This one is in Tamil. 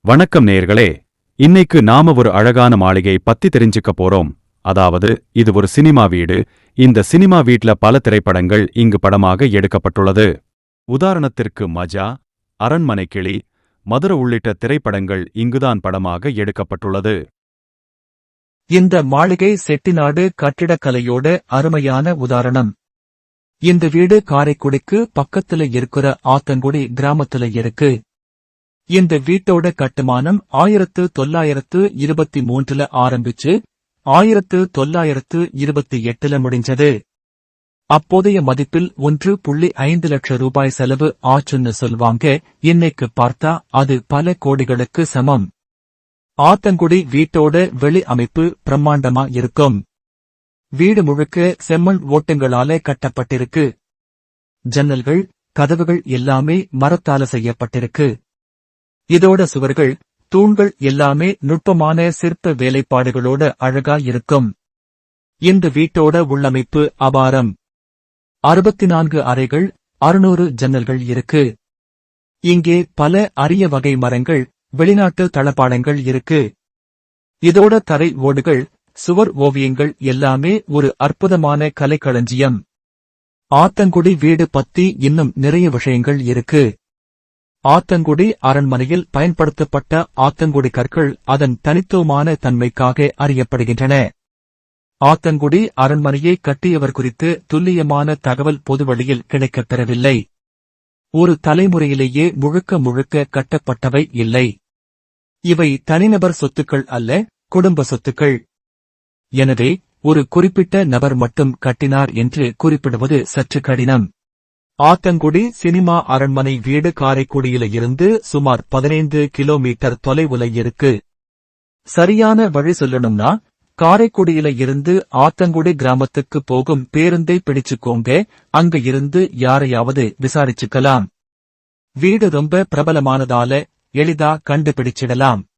வணக்கம் நேயர்களே. இன்னைக்கு நாம ஒரு அழகான மாளிகை பத்தி தெரிஞ்சுக்க போறோம். அதாவது இது ஒரு சினிமா வீடு. இந்த சினிமா வீட்ல பல திரைப்படங்கள் இங்கு படமாக எடுக்கப்பட்டுள்ளது. உதாரணத்திற்கு மஜா, அரண்மனை கிளி, மதுரை உள்ளிட்ட திரைப்படங்கள் இங்குதான் படமாக எடுக்கப்பட்டுள்ளது. இந்த மாளிகை செட்டிநாடு கட்டிடக்கலையோட அருமையான உதாரணம். இந்த வீடு காரைக்குடிக்கு பக்கத்துல இருக்கிற ஆத்தங்குடி கிராமத்துல இருக்கு. இந்த வீட்டோட கட்டுமானம் 1923ல ஆரம்பிச்சு 1928ல முடிஞ்சது. அப்போதைய மதிப்பில் 1.5 லட்சம் ரூபாய் செலவு ஆச்சுன்னு சொல்வாங்க. இன்னைக்கு பார்த்தா அது பல கோடிகளுக்கு சமம். ஆத்தங்குடி வீட்டோட வெளி அமைப்பு பிரம்மாண்டமா இருக்கும். வீடு முழுக்க செம்மண் ஓட்டுங்களால கட்டப்பட்டிருக்கு. ஜன்னல்கள், கதவுகள் எல்லாமே மரத்தால செய்யப்பட்டிருக்கு. இதோட சுவர்கள், தூண்கள் எல்லாமே நுட்பமான சிற்ப வேலைப்பாடுகளோட அழகா இருக்கும். இந்த வீட்டோட உள்ளமைப்பு அபாரம். 64 அறைகள், 600 ஜன்னல்கள் இருக்கு. இங்கே பல அரிய வகை மரங்கள், வெளிநாட்டு தளபாடங்கள் இருக்கு. இதோட தரை ஓடுகள், சுவர் ஓவியங்கள் எல்லாமே ஒரு அற்புதமான கலைக்களஞ்சியம். ஆத்தங்குடி வீடு பத்தி இன்னும் நிறைய விஷயங்கள் இருக்கு. ஆத்தங்குடி அரண்மனையில் பயன்படுத்தப்பட்ட ஆத்தங்குடி கற்கள் அதன் தனித்துவமான தன்மைக்காக அறியப்படுகின்றன. ஆத்தங்குடி அரண்மனையை கட்டியவர் குறித்து துல்லியமான தகவல் பொதுவெளியில் கிடைக்கப் பெறவில்லை. ஒரு தலைமுறையிலேயே முழுக்க முழுக்க கட்டப்பட்டவை இல்லை. இவை தனிநபர் சொத்துக்கள் அல்ல, குடும்ப சொத்துக்கள். எனவே ஒரு குறிப்பிட்ட நபர் மட்டும் கட்டினார் என்று குறிப்பிடுவது சற்று கடினம். ஆத்தங்குடி சினிமா அரண்மனை வீடு காரைக்குடியில இருந்து சுமார் 15 கிலோமீட்டர் தொலைவுல இருக்கு. சரியான வழி சொல்லணும்னா காரைக்குடியில இருந்து ஆத்தங்குடி கிராமத்துக்கு போகும் பேருந்தை பிடிச்சுக்கோங்க. அங்க இருந்து யாரையாவது விசாரிச்சுக்கலாம். வீடு ரொம்ப பிரபலமானதால எளிதா கண்டுபிடிச்சிடலாம்.